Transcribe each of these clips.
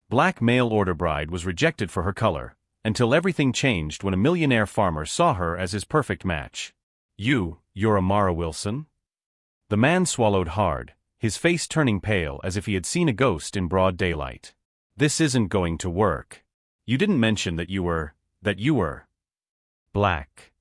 Black mail-order bride was rejected for her color, until everything changed when a millionaire farmer saw her as his perfect match. You're Amara Wilson? The man swallowed hard, his face turning pale as if he had seen a ghost in broad daylight. This isn't going to work. You didn't mention that you were black.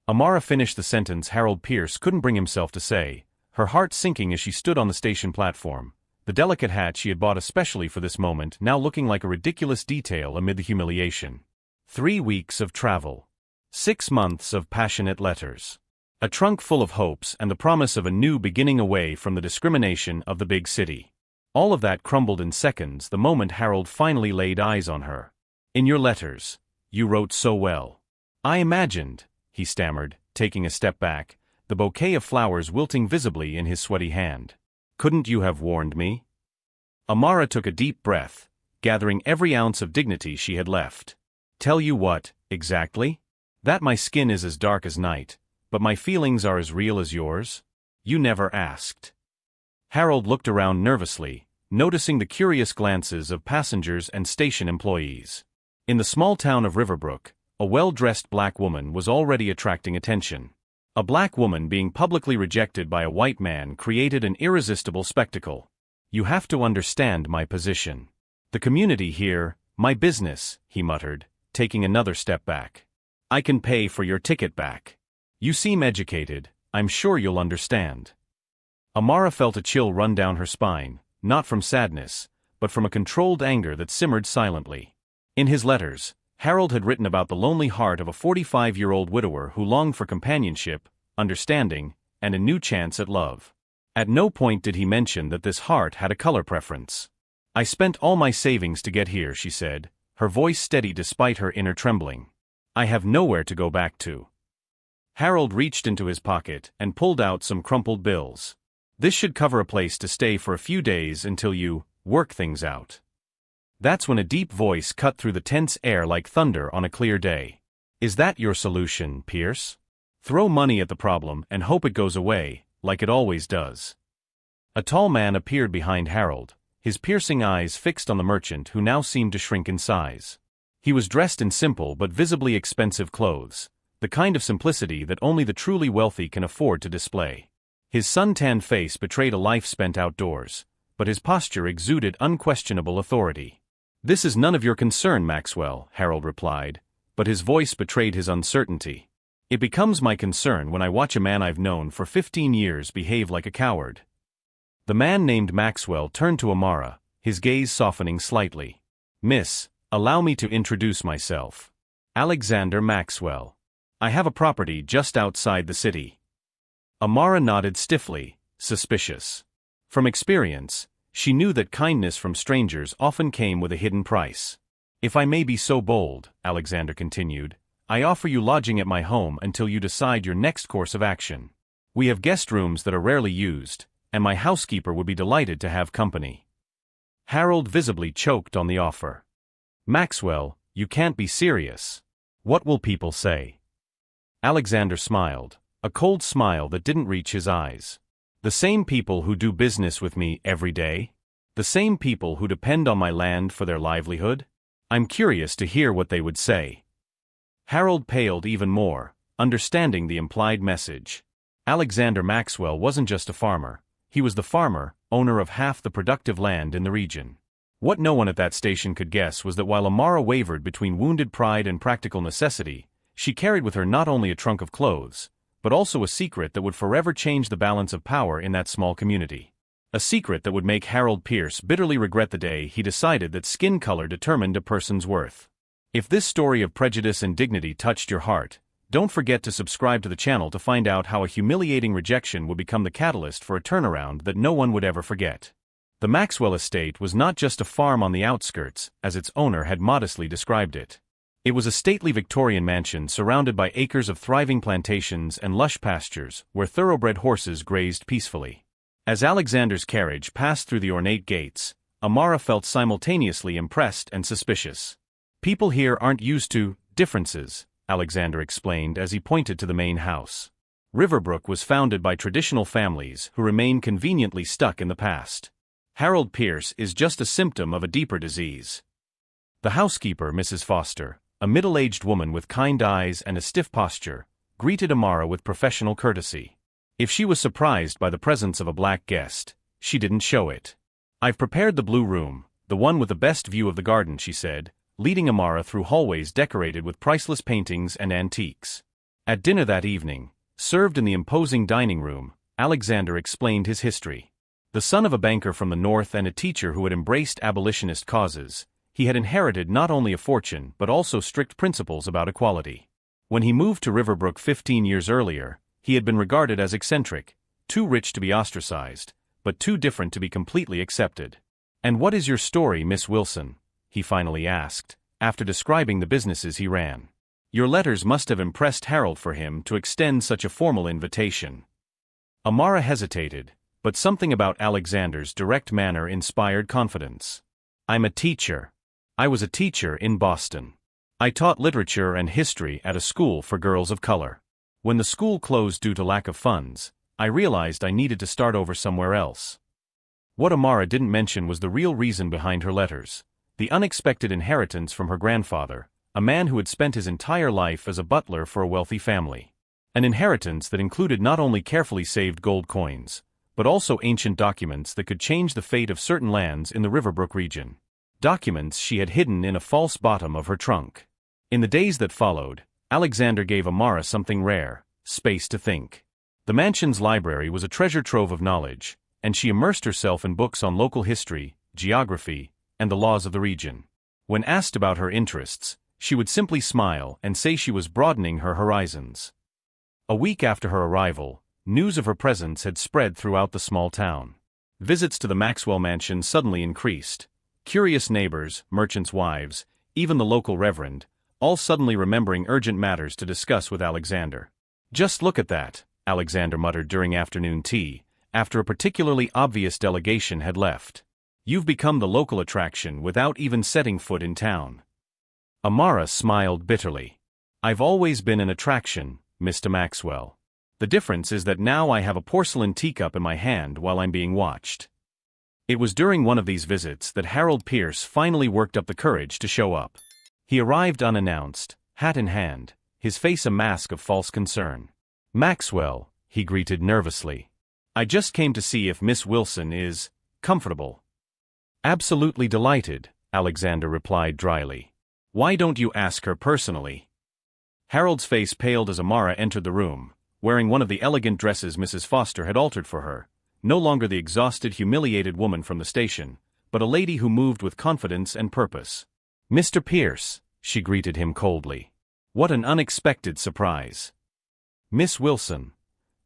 Amara finished the sentence Harold Pierce couldn't bring himself to say, her heart sinking as she stood on the station platform, the delicate hat she had bought especially for this moment now looking like a ridiculous detail amid the humiliation. 3 weeks of travel. 6 months of passionate letters. A trunk full of hopes and the promise of a new beginning away from the discrimination of the big city. All of that crumbled in seconds the moment Harold finally laid eyes on her. In your letters, you wrote so well. I imagined, he stammered, taking a step back, the bouquet of flowers wilting visibly in his sweaty hand. Couldn't you have warned me? Amara took a deep breath, gathering every ounce of dignity she had left. Tell you what, exactly? That my skin is as dark as night, but my feelings are as real as yours? You never asked. Harold looked around nervously, noticing the curious glances of passengers and station employees. In the small town of Riverbrook, a well-dressed black woman was already attracting attention. A black woman being publicly rejected by a white man created an irresistible spectacle. You have to understand my position. The community here, my business, he muttered, taking another step back. I can pay for your ticket back. You seem educated, I'm sure you'll understand. Amara felt a chill run down her spine, not from sadness, but from a controlled anger that simmered silently. In his letters, Harold had written about the lonely heart of a 45-year-old widower who longed for companionship, understanding, and a new chance at love. At no point did he mention that this heart had a color preference. I spent all my savings to get here, she said, her voice steady despite her inner trembling. I have nowhere to go back to. Harold reached into his pocket and pulled out some crumpled bills. This should cover a place to stay for a few days until you work things out. That's when a deep voice cut through the tense air like thunder on a clear day. Is that your solution, Pierce? Throw money at the problem and hope it goes away, like it always does. A tall man appeared behind Harold, his piercing eyes fixed on the merchant who now seemed to shrink in size. He was dressed in simple but visibly expensive clothes, the kind of simplicity that only the truly wealthy can afford to display. His sun-tanned face betrayed a life spent outdoors, but his posture exuded unquestionable authority. This is none of your concern, Maxwell, Harold replied, but his voice betrayed his uncertainty. It becomes my concern when I watch a man I've known for 15 years behave like a coward. The man named Maxwell turned to Amara, his gaze softening slightly. Miss, allow me to introduce myself. Alexander Maxwell. I have a property just outside the city. Amara nodded stiffly, suspicious. From experience, she knew that kindness from strangers often came with a hidden price. If I may be so bold, Alexander continued, I offer you lodging at my home until you decide your next course of action. We have guest rooms that are rarely used, and my housekeeper would be delighted to have company. Harold visibly choked on the offer. Maxwell, you can't be serious. What will people say? Alexander smiled, a cold smile that didn't reach his eyes. The same people who do business with me every day? The same people who depend on my land for their livelihood? I'm curious to hear what they would say. Harold paled even more, understanding the implied message. Alexander Maxwell wasn't just a farmer, he was the farmer, owner of half the productive land in the region. What no one at that station could guess was that while Amara wavered between wounded pride and practical necessity, she carried with her not only a trunk of clothes, but also a secret that would forever change the balance of power in that small community. A secret that would make Harold Pierce bitterly regret the day he decided that skin color determined a person's worth. If this story of prejudice and dignity touched your heart, don't forget to subscribe to the channel to find out how a humiliating rejection would become the catalyst for a turnaround that no one would ever forget. The Maxwell estate was not just a farm on the outskirts, as its owner had modestly described it. It was a stately Victorian mansion surrounded by acres of thriving plantations and lush pastures where thoroughbred horses grazed peacefully. As Alexander's carriage passed through the ornate gates, Amara felt simultaneously impressed and suspicious. People here aren't used to differences, Alexander explained as he pointed to the main house. Riverbrook was founded by traditional families who remain conveniently stuck in the past. Harold Pierce is just a symptom of a deeper disease. The housekeeper, Mrs. Foster, a middle-aged woman with kind eyes and a stiff posture, greeted Amara with professional courtesy. If she was surprised by the presence of a black guest, she didn't show it. "I've prepared the blue room, the one with the best view of the garden," she said, leading Amara through hallways decorated with priceless paintings and antiques. At dinner that evening, served in the imposing dining room, Alexander explained his history. The son of a banker from the North and a teacher who had embraced abolitionist causes, he had inherited not only a fortune but also strict principles about equality. When he moved to Riverbrook 15 years earlier, he had been regarded as eccentric, too rich to be ostracized, but too different to be completely accepted. "And what is your story, Miss Wilson?" he finally asked, after describing the businesses he ran. "Your letters must have impressed Harold for him to extend such a formal invitation." Amara hesitated, but something about Alexander's direct manner inspired confidence. "I'm a teacher. I was a teacher in Boston. I taught literature and history at a school for girls of color. When the school closed due to lack of funds, I realized I needed to start over somewhere else." What Amara didn't mention was the real reason behind her letters: the unexpected inheritance from her grandfather, a man who had spent his entire life as a butler for a wealthy family. An inheritance that included not only carefully saved gold coins, but also ancient documents that could change the fate of certain lands in the Riverbrook region. Documents she had hidden in a false bottom of her trunk. In the days that followed, Alexander gave Amara something rare: space to think. The mansion's library was a treasure trove of knowledge, and she immersed herself in books on local history, geography, and the laws of the region. When asked about her interests, she would simply smile and say she was broadening her horizons. A week after her arrival, news of her presence had spread throughout the small town. Visits to the Maxwell mansion suddenly increased. Curious neighbors, merchants' wives, even the local reverend, all suddenly remembering urgent matters to discuss with Alexander. "Just look at that," Alexander muttered during afternoon tea, after a particularly obvious delegation had left. "You've become the local attraction without even setting foot in town." Amara smiled bitterly. "I've always been an attraction, Mr. Maxwell. The difference is that now I have a porcelain teacup in my hand while I'm being watched." It was during one of these visits that Harold Pierce finally worked up the courage to show up. He arrived unannounced, hat in hand, his face a mask of false concern. "Maxwell," he greeted nervously. "I just came to see if Miss Wilson is comfortable." "Absolutely delighted," Alexander replied dryly. "Why don't you ask her personally?" Harold's face paled as Amara entered the room, wearing one of the elegant dresses Mrs. Foster had altered for her, no longer the exhausted, humiliated woman from the station, but a lady who moved with confidence and purpose. "Mr. Pierce," she greeted him coldly. "What an unexpected surprise." "Miss Wilson."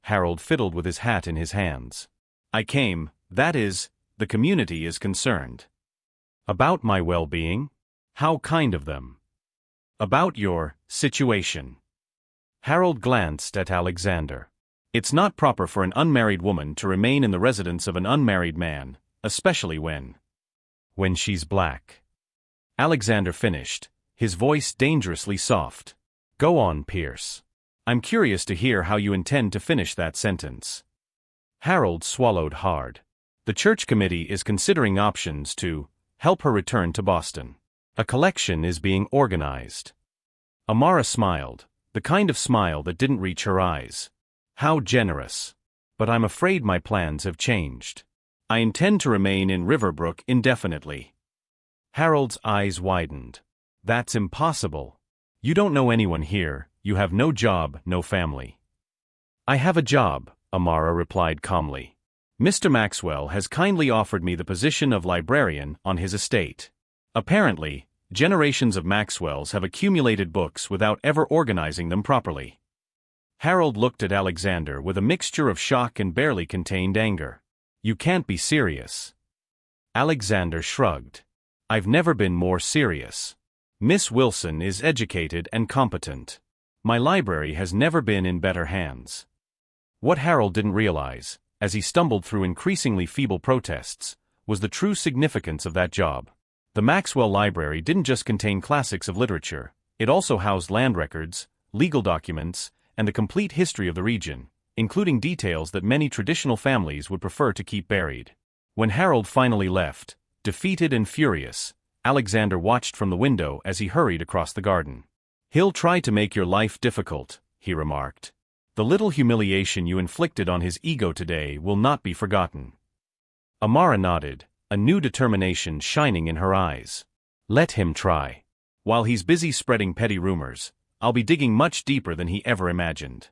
Harold fiddled with his hat in his hands. "I came, that is, the community is concerned." "About my well-being? How kind of them." "About your situation." Harold glanced at Alexander. "It's not proper for an unmarried woman to remain in the residence of an unmarried man, especially when she's black." Alexander finished, his voice dangerously soft. "Go on, Pierce. I'm curious to hear how you intend to finish that sentence." Harold swallowed hard. "The church committee is considering options to help her return to Boston. A collection is being organized." Amara smiled, the kind of smile that didn't reach her eyes. "How generous. But I'm afraid my plans have changed. I intend to remain in Riverbrook indefinitely." Harold's eyes widened. "That's impossible. You don't know anyone here, you have no job, no family." "I have a job," Amara replied calmly. "Mr. Maxwell has kindly offered me the position of librarian on his estate. Apparently, generations of Maxwells have accumulated books without ever organizing them properly." Harold looked at Alexander with a mixture of shock and barely contained anger. "You can't be serious." Alexander shrugged. "I've never been more serious. Miss Wilson is educated and competent. My library has never been in better hands." What Harold didn't realize, as he stumbled through increasingly feeble protests, was the true significance of that job. The Maxwell Library didn't just contain classics of literature, it also housed land records, legal documents, and the complete history of the region, including details that many traditional families would prefer to keep buried. When Harold finally left, defeated and furious, Alexander watched from the window as he hurried across the garden. "He'll try to make your life difficult," he remarked. "The little humiliation you inflicted on his ego today will not be forgotten." Amara nodded, a new determination shining in her eyes. "Let him try. While he's busy spreading petty rumors, I'll be digging much deeper than he ever imagined."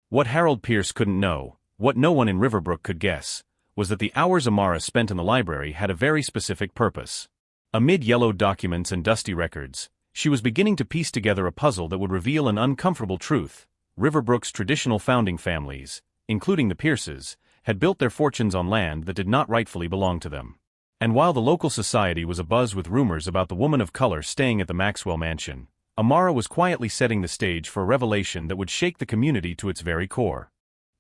What Harold Pierce couldn't know, what no one in Riverbrook could guess, was that the hours Amara spent in the library had a very specific purpose. Amid yellowed documents and dusty records, she was beginning to piece together a puzzle that would reveal an uncomfortable truth. Riverbrook's traditional founding families, including the Pierces, had built their fortunes on land that did not rightfully belong to them. And while the local society was abuzz with rumors about the woman of color staying at the Maxwell mansion, Amara was quietly setting the stage for a revelation that would shake the community to its very core.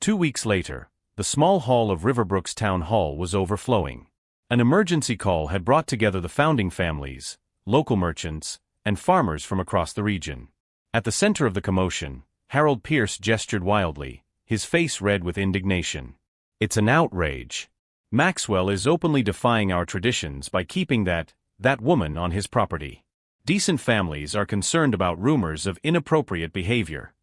2 weeks later, the small hall of Riverbrook's town hall was overflowing. An emergency call had brought together the founding families, local merchants, and farmers from across the region. At the center of the commotion, Harold Pierce gestured wildly, his face red with indignation. "It's an outrage. Maxwell is openly defying our traditions by keeping that woman on his property. Decent families are concerned about rumors of inappropriate behavior."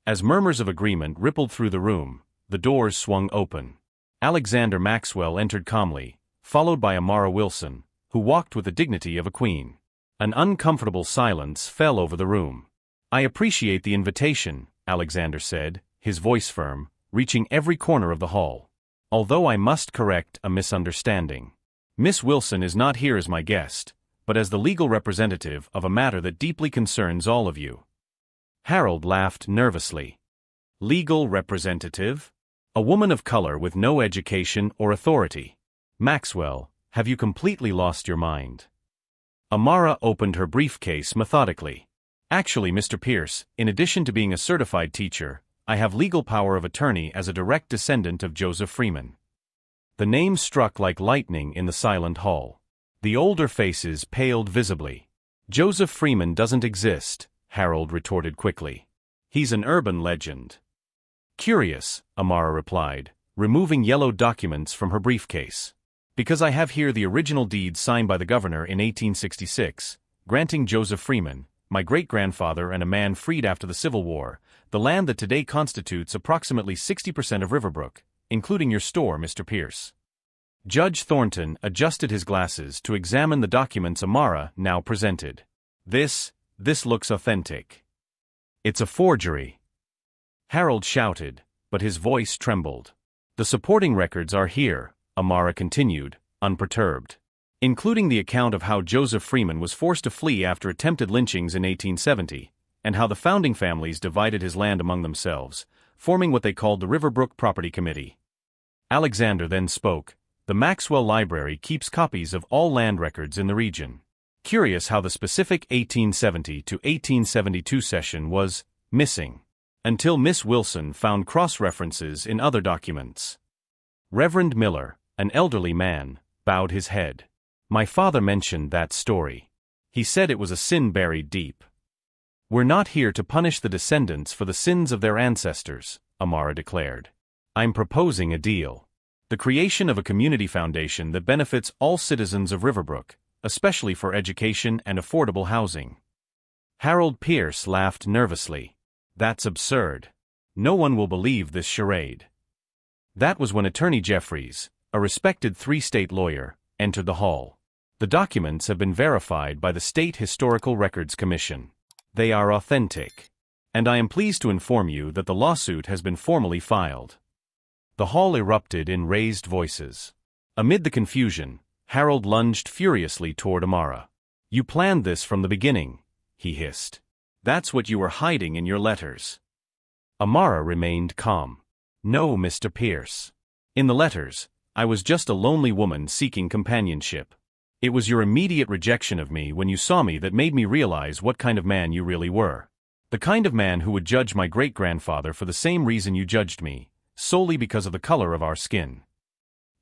As murmurs of agreement rippled through the room, the doors swung open. Alexander Maxwell entered calmly, followed by Amara Wilson, who walked with the dignity of a queen. An uncomfortable silence fell over the room. "I appreciate the invitation," Alexander said, his voice firm, reaching every corner of the hall. "Although I must correct a misunderstanding. Miss Wilson is not here as my guest, but as the legal representative of a matter that deeply concerns all of you." Harold laughed nervously. "Legal representative? A woman of color with no education or authority? Maxwell, have you completely lost your mind?" Amara opened her briefcase methodically. "Actually, Mr. Pierce, in addition to being a certified teacher, I have legal power of attorney as a direct descendant of Joseph Freeman." The name struck like lightning in the silent hall. The older faces paled visibly. "Joseph Freeman doesn't exist," Harold retorted quickly. "He's an urban legend." "Curious," Amara replied, removing yellow documents from her briefcase. "Because I have here the original deed signed by the governor in 1866, granting Joseph Freeman, my great-grandfather and a man freed after the Civil War, the land that today constitutes approximately 60% of Riverbrook, including your store, Mr. Pierce." Judge Thornton adjusted his glasses to examine the documents Amara now presented. This looks authentic." "It's a forgery," Harold shouted, but his voice trembled. "The supporting records are here," Amara continued, unperturbed, "including the account of how Joseph Freeman was forced to flee after attempted lynchings in 1870, and how the founding families divided his land among themselves, forming what they called the Riverbrook Property Committee." Alexander then spoke. "The Maxwell Library keeps copies of all land records in the region. Curious how the specific 1870 to 1872 session was missing, until Miss Wilson found cross-references in other documents." Reverend Miller, an elderly man, bowed his head. "My father mentioned that story. He said it was a sin buried deep." "We're not here to punish the descendants for the sins of their ancestors," Amara declared. "I'm proposing a deal. The creation of a community foundation that benefits all citizens of Riverbrook, especially for education and affordable housing." Harold Pierce laughed nervously. "That's absurd. No one will believe this charade." That was when Attorney Jeffries, a respected three-state lawyer, entered the hall. "The documents have been verified by the State Historical Records Commission. They are authentic. And I am pleased to inform you that the lawsuit has been formally filed." The hall erupted in raised voices. Amid the confusion, Harold lunged furiously toward Amara. "You planned this from the beginning," he hissed. "That's what you were hiding in your letters." Amara remained calm. "No, Mr. Pierce. In the letters, I was just a lonely woman seeking companionship. It was your immediate rejection of me when you saw me that made me realize what kind of man you really were. The kind of man who would judge my great-grandfather for the same reason you judged me, solely because of the color of our skin."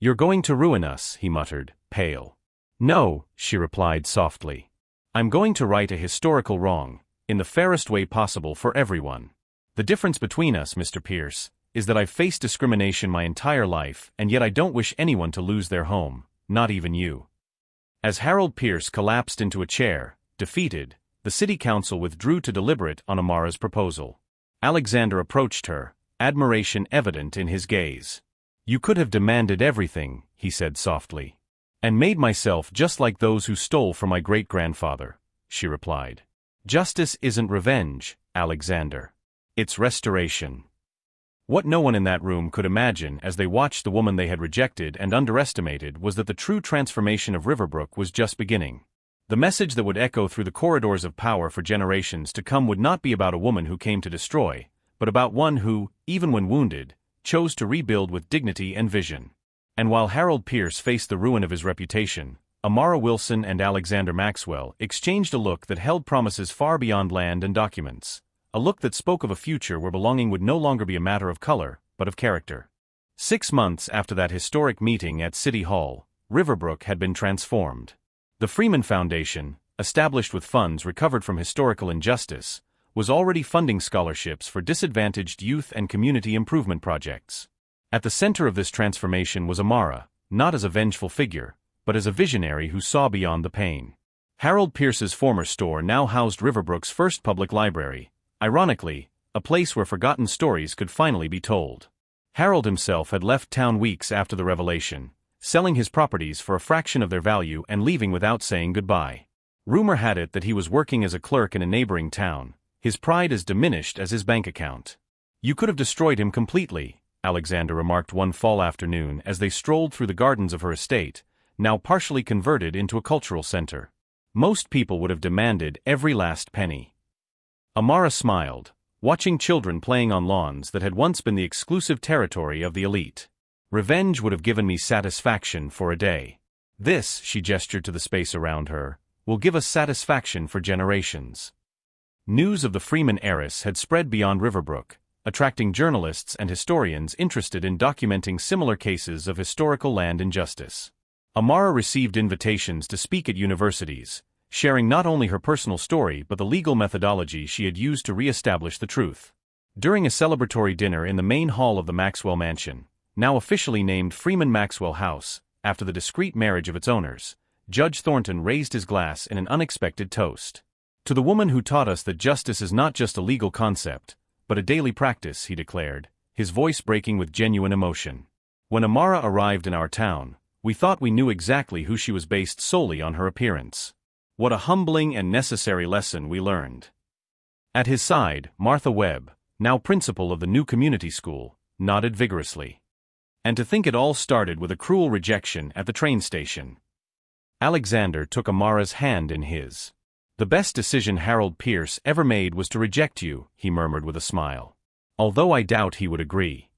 "You're going to ruin us," he muttered, pale. "No," she replied softly. "I'm going to right a historical wrong, in the fairest way possible for everyone. The difference between us, Mr. Pierce, is that I've faced discrimination my entire life, and yet I don't wish anyone to lose their home, not even you." As Harold Pierce collapsed into a chair, defeated, the city council withdrew to deliberate on Amara's proposal. Alexander approached her, admiration evident in his gaze. "You could have demanded everything," he said softly. "And made myself just like those who stole from my great-grandfather," she replied. "Justice isn't revenge, Alexander. It's restoration." What no one in that room could imagine as they watched the woman they had rejected and underestimated was that the true transformation of Riverbrook was just beginning. The message that would echo through the corridors of power for generations to come would not be about a woman who came to destroy, but about one who, even when wounded, chose to rebuild with dignity and vision. And while Harold Pierce faced the ruin of his reputation, Amara Wilson and Alexander Maxwell exchanged a look that held promises far beyond land and documents. A look that spoke of a future where belonging would no longer be a matter of color, but of character. 6 months after that historic meeting at City Hall, Riverbrook had been transformed. The Freeman Foundation, established with funds recovered from historical injustice, was already funding scholarships for disadvantaged youth and community improvement projects. At the center of this transformation was Amara, not as a vengeful figure, but as a visionary who saw beyond the pain. Harold Pierce's former store now housed Riverbrook's first public library, ironically, a place where forgotten stories could finally be told. Harold himself had left town weeks after the revelation, selling his properties for a fraction of their value and leaving without saying goodbye. Rumor had it that he was working as a clerk in a neighboring town, his pride as diminished as his bank account. "You could have destroyed him completely," Alexander remarked one fall afternoon as they strolled through the gardens of her estate, now partially converted into a cultural center. "Most people would have demanded every last penny." Amara smiled, watching children playing on lawns that had once been the exclusive territory of the elite. "Revenge would have given me satisfaction for a day. This," she gestured to the space around her, "will give us satisfaction for generations." News of the Freeman heiress had spread beyond Riverbrook, attracting journalists and historians interested in documenting similar cases of historical land injustice. Amara received invitations to speak at universities, sharing not only her personal story but the legal methodology she had used to re-establish the truth. During a celebratory dinner in the main hall of the Maxwell Mansion, now officially named Freeman Maxwell House, after the discreet marriage of its owners, Judge Thornton raised his glass in an unexpected toast. "To the woman who taught us that justice is not just a legal concept, but a daily practice," he declared, his voice breaking with genuine emotion. "When Amara arrived in our town, we thought we knew exactly who she was based solely on her appearance. What a humbling and necessary lesson we learned." At his side, Martha Webb, now principal of the new community school, nodded vigorously. "And to think it all started with a cruel rejection at the train station." Alexander took Amara's hand in his. "The best decision Harold Pierce ever made was to reject you," he murmured with a smile. Although I doubt he would agree.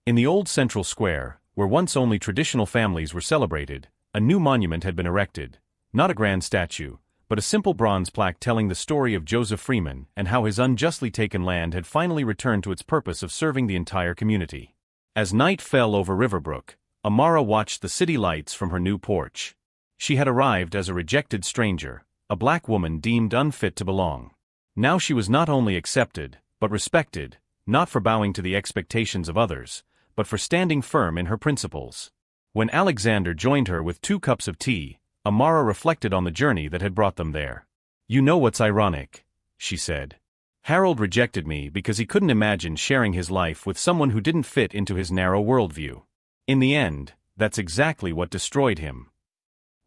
In the old central square, where once only traditional families were celebrated, a new monument had been erected. Not a grand statue, but a simple bronze plaque telling the story of Joseph Freeman and how his unjustly taken land had finally returned to its purpose of serving the entire community. As night fell over Riverbrook, Amara watched the city lights from her new porch. She had arrived as a rejected stranger, a black woman deemed unfit to belong. Now she was not only accepted, but respected, not for bowing to the expectations of others, but for standing firm in her principles. When Alexander joined her with 2 cups of tea, Amara reflected on the journey that had brought them there. "You know what's ironic?" she said. "Harold rejected me because he couldn't imagine sharing his life with someone who didn't fit into his narrow worldview. In the end, that's exactly what destroyed him.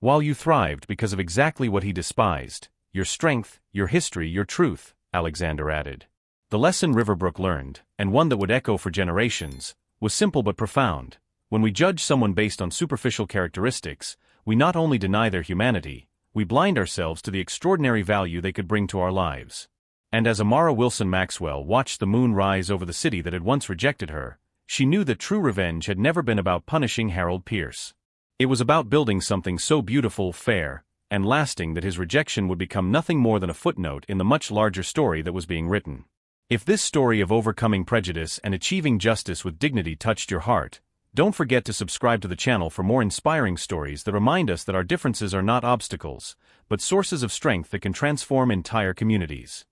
While you thrived because of exactly what he despised, your strength, your history, your truth," Alexander added. The lesson Riverbrook learned, and one that would echo for generations, was simple but profound. When we judge someone based on superficial characteristics, we not only deny their humanity, we blind ourselves to the extraordinary value they could bring to our lives. And as Amara Wilson Maxwell watched the moon rise over the city that had once rejected her, she knew that true revenge had never been about punishing Harold Pierce. It was about building something so beautiful, fair, and lasting that his rejection would become nothing more than a footnote in the much larger story that was being written. If this story of overcoming prejudice and achieving justice with dignity touched your heart, don't forget to subscribe to the channel for more inspiring stories that remind us that our differences are not obstacles, but sources of strength that can transform entire communities.